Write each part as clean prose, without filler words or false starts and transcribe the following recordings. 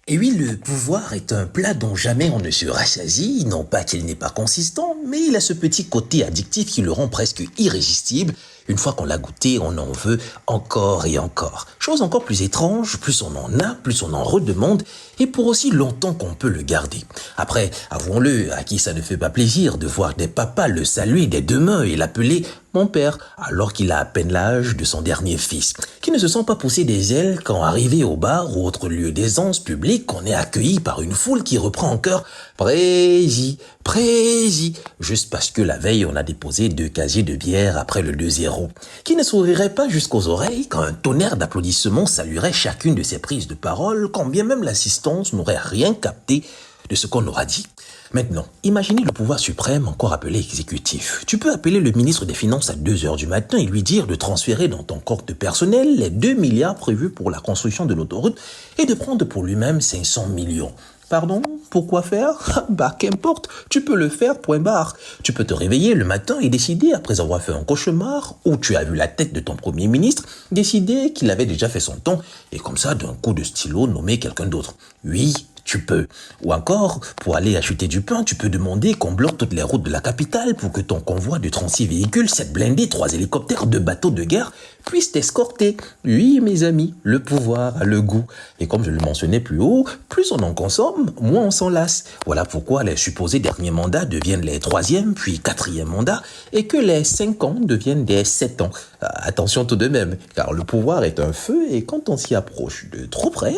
Et oui, le pouvoir est un plat dont jamais on ne se rassasie, non pas qu'il n'est pas consistant, mais il a ce petit côté addictif qui le rend presque irrésistible. Une fois qu'on l'a goûté, on en veut encore et encore. Chose encore plus étrange, plus on en a, plus on en redemande, et pour aussi longtemps qu'on peut le garder. Après, avouons-le, à qui ça ne fait pas plaisir de voir des papas le saluer des deux mains et l'appeler mon père, alors qu'il a à peine l'âge de son dernier fils, qui ne se sent pas pousser des ailes quand arrivé au bar ou autre lieu d'aisance publique, on est accueilli par une foule qui reprend en chœur « Prési, Prési », juste parce que la veille on a déposé 2 casiers de bière après le 2-0, qui ne sourirait pas jusqu'aux oreilles quand un tonnerre d'applaudissements saluerait chacune de ses prises de parole, quand bien même l'assistance n'aurait rien capté de ce qu'on aura dit. Maintenant, imaginez le pouvoir suprême, encore appelé exécutif. Tu peux appeler le ministre des Finances à 2 heures du matin et lui dire de transférer dans ton compte personnel les 2 milliards prévus pour la construction de l'autoroute et de prendre pour lui-même 500 millions. Pardon? Pourquoi faire? Bah, qu'importe, tu peux le faire, point barre. Tu peux te réveiller le matin et décider, après avoir fait un cauchemar, où tu as vu la tête de ton premier ministre, décider qu'il avait déjà fait son temps, et comme ça, d'un coup de stylo, nommer quelqu'un d'autre. Oui, tu peux. Ou encore, pour aller acheter du pain, tu peux demander qu'on bloque toutes les routes de la capitale pour que ton convoi de 36 véhicules, 7 blindés, 3 hélicoptères, 2 bateaux de guerre puisse t'escorter. Oui, mes amis, le pouvoir a le goût. Et comme je le mentionnais plus haut, plus on en consomme, moins on s'en lasse. Voilà pourquoi les supposés derniers mandats deviennent les 3e, puis 4e mandats, et que les 5 ans deviennent des 7 ans. Attention tout de même, car le pouvoir est un feu, et quand on s'y approche de trop près,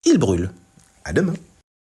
il brûle. À demain.